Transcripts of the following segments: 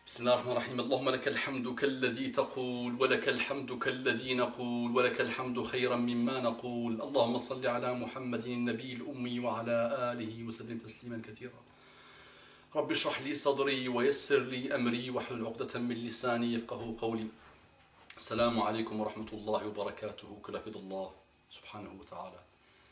بسم الله الرحمن الرحيم اللهم لك الحمد كالذي تقول ولك الحمد كالذي نقول ولك الحمد خيرا مما نقول اللهم صل على محمد النبي الأمي وعلى آله وسلم تسليما كثيرا رب اشرح لي صدري ويسر لي أمري واحلل عقدة من لساني يفقه قولي السلام عليكم ورحمة الله وبركاته que la paix d'Allah subhanahu wa ta'ala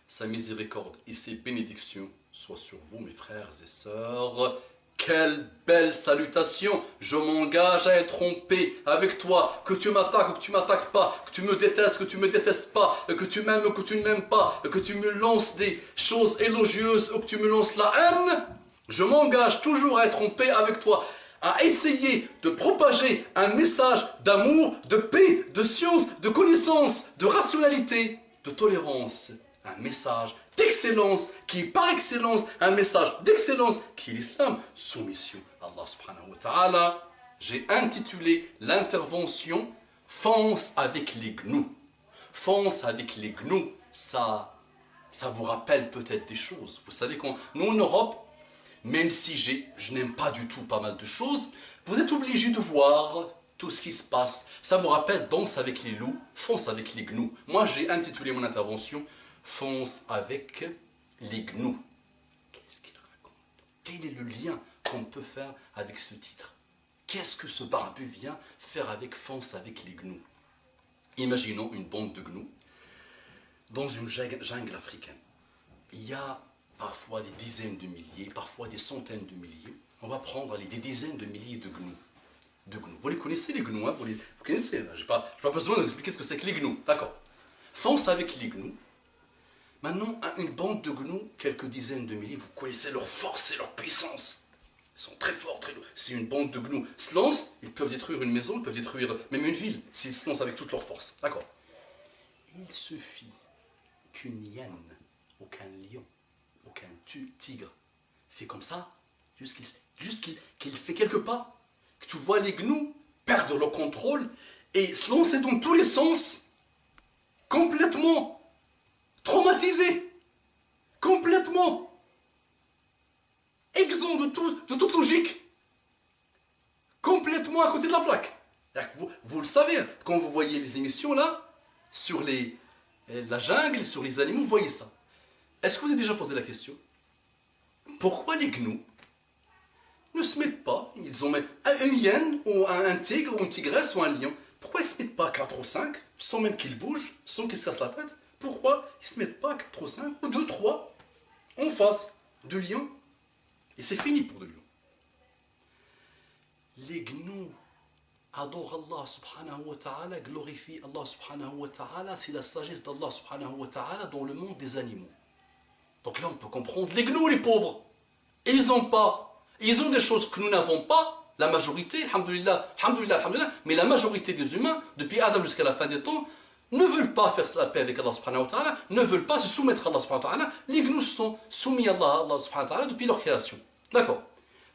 sa miséricorde et ses bénédictions soient sur vous mes frères et sœurs. Quelle belle salutation! Je m'engage à être en paix avec toi, que tu m'attaques ou que tu ne m'attaques pas, que tu me détestes, que tu ne me détestes pas, que tu m'aimes ou que tu ne m'aimes pas, que tu me lances des choses élogieuses ou que tu me lances la haine. Je m'engage toujours à être en paix avec toi, à essayer de propager un message d'amour, de paix, de science, de connaissance, de rationalité, de tolérance. Un message d'excellence qui est par excellence un message d'excellence qui est l'islam, soumission à Allah subhanahu wa ta'ala. J'ai intitulé l'intervention Fonce avec les gnous. Fonce avec les gnous, ça vous rappelle peut-être des choses. Vous savez qu'on nous en Europe, même si je n'aime pas du tout pas mal de choses, vous êtes obligés de voir tout ce qui se passe. Ça vous rappelle Danse avec les loups, Fonce avec les gnous. Moi j'ai intitulé mon intervention Fonce avec les gnous. Qu'est-ce qu'il raconte? Quel est le lien qu'on peut faire avec ce titre? Qu'est-ce que ce barbu vient faire avec Fonce avec les gnous? Imaginons une bande de gnous dans une jungle africaine. Il y a parfois des dizaines de milliers, parfois des centaines de milliers. On va prendre des dizaines de milliers de gnous. Vous les connaissez les gnous, hein? Vous connaissez, je n'ai pas besoin de vous expliquer ce que c'est que les gnous. D'accord. Fonce avec les gnous. Maintenant, une bande de gnous, quelques dizaines de milliers, vous connaissez leur force et leur puissance. Ils sont très forts, très lourds. Si une bande de gnous se lance, ils peuvent détruire une maison, ils peuvent détruire même une ville, s'ils se lancent avec toute leur force. D'accord. Il suffit qu'une hyène, ou qu'un lion, ou qu'un tigre fait comme ça, juste qu'il fait quelques pas, que tu vois les gnous perdre le contrôle et se lancer dans tous les sens, complètement traumatisé, complètement exempt de toute logique, complètement à côté de la plaque. Vous le savez, quand vous voyez les émissions là, sur la jungle, sur les animaux, vous voyez ça. Est-ce que vous avez déjà posé la question? Pourquoi les gnous ne se mettent pas, ils ont une hyène, ou un tigre, ou une tigresse, ou un lion, pourquoi ils ne se mettent pas 4 ou 5, sans même qu'ils bougent, sans qu'ils se cassent la tête? Pourquoi ils ne se mettent pas 4 ou 5 ou 2, 3 en face de lion? Et c'est fini pour le lion. Les gnous adorent Allah subhanahu wa ta'ala, glorifient Allah subhanahu wa ta'ala, c'est la sagesse d'Allah subhanahu wa ta'ala dans le monde des animaux. Donc là on peut comprendre, les gnous les pauvres, et ils ont des choses que nous n'avons pas, la majorité, alhamdoulilah, alhamdoulilah, alhamdoulilah, mais la majorité des humains, depuis Adam jusqu'à la fin des temps, ne veulent pas faire la paix avec Allah subhanahu wa ta'ala, ne veulent pas se soumettre à Allah subhanahu wa ta'ala. Les gnous sont soumis à Allah subhanahu wa ta'ala depuis leur création. D'accord.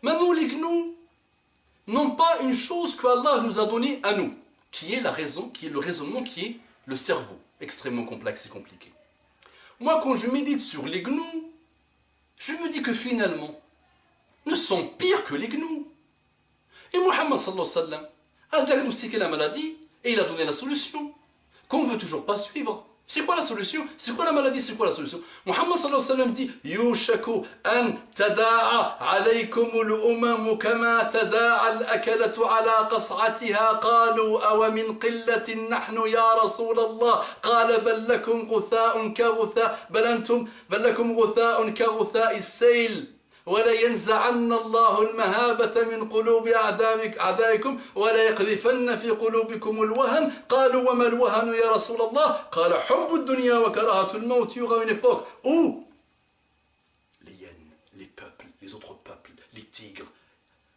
Maintenant, les gnous n'ont pas une chose que Allah nous a donnée à nous, qui est la raison, qui est le raisonnement, qui est le cerveau, extrêmement complexe et compliqué. Moi, quand je médite sur les gnous, je me dis que finalement, nous sommes pires que les gnous. Et Muhammad sallallahu alayhi wa sallam a diagnostiqué la maladie et il a donné la solution. Qu'on ne veut toujours pas suivre. C'est quoi la solution? C'est quoi la maladie? C'est quoi la solution? Muhammad sallallahu alayhi wa sallam dit Yushaku an tada'a alaykum al-umamu kama tada'a al-akalatu ala qas'atiha qalu awa min qillatin nahnu ya Rasul Allah qala bal lakum ghutha'un ka ghutha'is sayl ولا ينزعن الله المهابة من قلوب أعدائكم ولا يقذفن في قلوبكم الوهن قالوا وما الوهن يا رسول الله قال حب الدنيا وكراهة الموت. Il y aura une époque où les hyènes, les peuples, les autres peuples, les tigres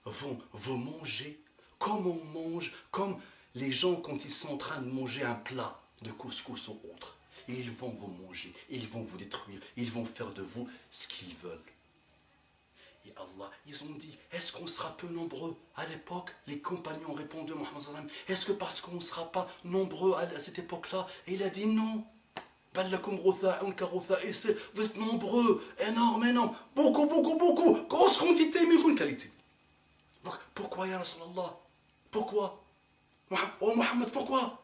vont vous manger comme on mange, comme les gens quand ils sont en train de manger un plat de couscous ou autre. Et ils vont vous manger, et ils vont vous détruire, ils vont faire de vous ce qu'ils veulent. Et Allah, ils ont dit, est-ce qu'on sera peu nombreux? À l'époque, les compagnons ont répondu à Muhammad sallallahu alayhi wa sallam, est-ce que parce qu'on ne sera pas nombreux à cette époque-là? Et il a dit non. Vous êtes nombreux, énorme, beaucoup, beaucoup, beaucoup, grosse quantité, mais vous une qualité. Donc, pourquoi, ya Rasulallah? Pourquoi? Oh Mohammed, pourquoi?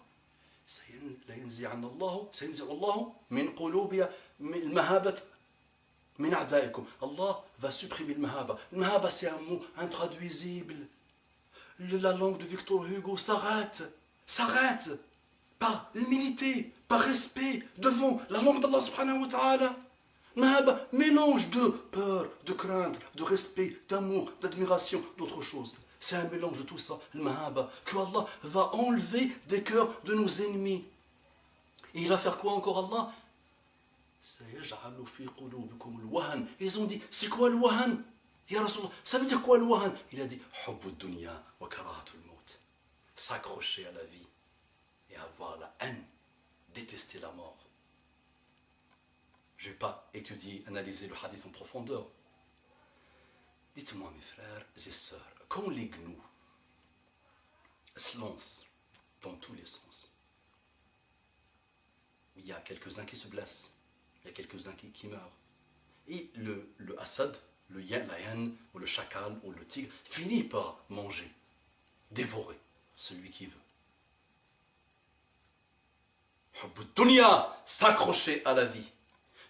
سينزع الله من قلوب المهابة من أعدائكم. Allah va supprimer le mahaba. Le mahaba, c'est un mot intraduisible. La langue de Victor Hugo s'arrête. S'arrête. Par humilité, par respect devant la langue d'Allah subhanahu wa ta'ala. Mahaba, mélange de peur, de crainte, de respect, d'amour, d'admiration, d'autres choses. C'est un mélange de tout ça, le mahaba, que Allah va enlever des cœurs de nos ennemis. Et il va faire quoi encore Allah? Ils ont dit, c'est quoi le wahan? Ya Rasulallah, ça veut dire quoi le wahan? Il a dit, s'accrocher à la vie et avoir la haine, détester la mort. Je ne vais pas étudier, analyser le hadith en profondeur. Dites-moi mes frères et sœurs, quand les gnous se lancent dans tous les sens, il y a quelques-uns qui se blessent, il y a quelques-uns qui meurent. Et le Assad, la hyène, ou le chacal, ou le tigre, finit par manger, dévorer celui qui veut. Dunya, s'accrocher à la vie,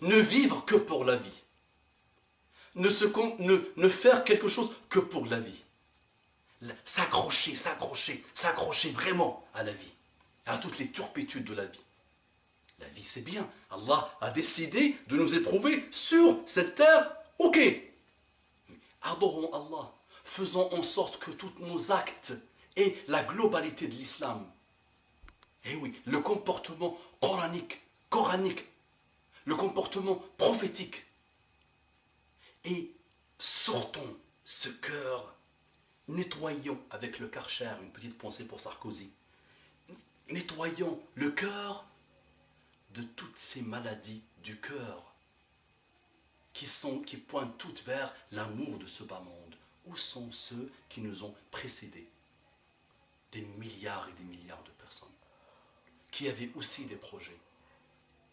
ne vivre que pour la vie, ne faire quelque chose que pour la vie. S'accrocher vraiment à la vie, à toutes les turpitudes de la vie. La vie, c'est bien. Allah a décidé de nous éprouver sur cette terre, ok. Mais adorons Allah, faisons en sorte que tous nos actes aient la globalité de l'islam. Et oui, le comportement coranique, le comportement prophétique. Et sortons ce cœur, nettoyons avec le Karcher, une petite pensée pour Sarkozy, nettoyons le cœur de toutes ces maladies du cœur qui pointent toutes vers l'amour de ce bas monde. Où sont ceux qui nous ont précédés? Des milliards et des milliards de personnes qui avaient aussi des projets,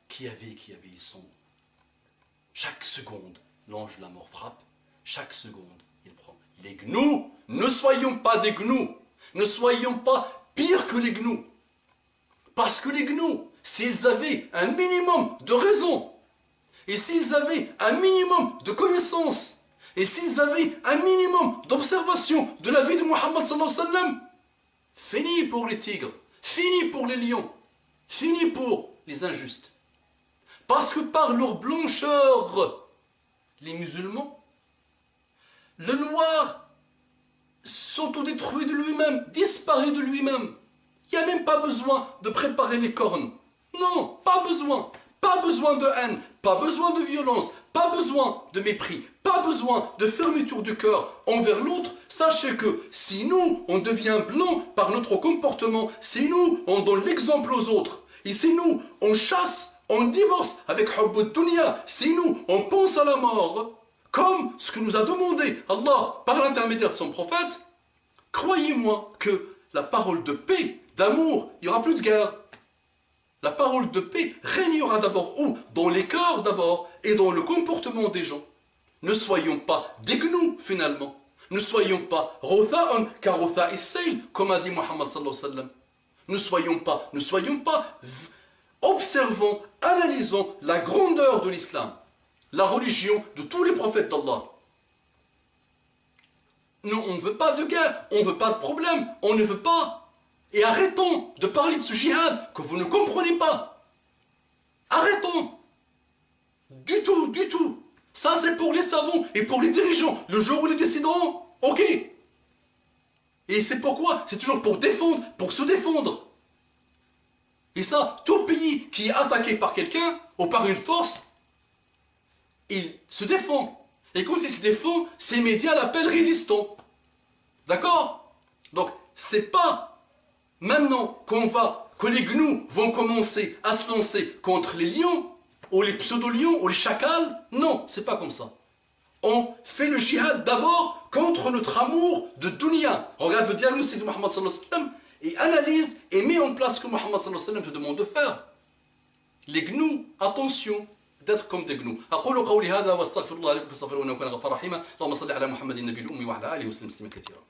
qui avaient, ils sont. Chaque seconde, l'ange de la mort frappe, chaque seconde, il prend. Les gnous, ne soyons pas des gnous, ne soyons pas pires que les gnous. Parce que les gnous, s'ils avaient un minimum de raison, et s'ils avaient un minimum de connaissance, et s'ils avaient un minimum d'observation de la vie de Muhammad sallallahu alayhi wa sallam, fini pour les tigres, fini pour les lions, fini pour les injustes. Parce que par leur blancheur, les musulmans, le noir s'autodétruit de lui-même, disparaît de lui-même. Il n'y a même pas besoin de préparer les cornes. Non, pas besoin. Pas besoin de haine, pas besoin de violence, pas besoin de mépris, pas besoin de fermeture du cœur envers l'autre. Sachez que si nous, on devient blanc par notre comportement, si nous, on donne l'exemple aux autres, et si nous, on chasse, on divorce avec Hubbud Dunya, si nous, on pense à la mort, comme ce que nous a demandé Allah par l'intermédiaire de son prophète, croyez-moi que la parole de paix, d'amour, il n'y aura plus de guerre. La parole de paix régnera d'abord où? Dans les cœurs d'abord et dans le comportement des gens. Ne soyons pas des gnous finalement. Ne soyons pas rotha'un ka rotha'i sayl, comme a dit Muhammad sallallahu alayhi wa sallam. Ne soyons pas, observons, analysons la grandeur de l'islam, la religion de tous les prophètes d'Allah. Nous, on ne veut pas de guerre, on ne veut pas de problème, on ne veut pas. Et arrêtons de parler de ce djihad que vous ne comprenez pas. Arrêtons. Du tout, du tout. Ça, c'est pour les savants et pour les dirigeants. Le jour où ils décideront, ok. Et c'est pourquoi? C'est toujours pour défendre, pour se défendre. Et ça, tout pays qui est attaqué par quelqu'un ou par une force, il se défend. Et quand il se défend, ces médias l'appellent résistant. D'accord? Donc, c'est pas maintenant que les gnous vont commencer à se lancer contre les lions, ou les pseudo-lions, ou les chacals. Non, c'est pas comme ça. On fait le djihad d'abord contre notre amour de dunya. Regarde le diagnostic de Muhammad sallallahu alayhi wa sallam et analyse et met en place ce que Muhammad sallallahu alayhi wa sallam te demande de faire. Les gnous, attention d'être comme des gnous. أقول قولي هذا واستغفر الله لكم فاستغفروه إنه كان غفارا رحيما اللهم صل على محمد النبي الأمي وعلى آله وسلم تسليما كثيرا.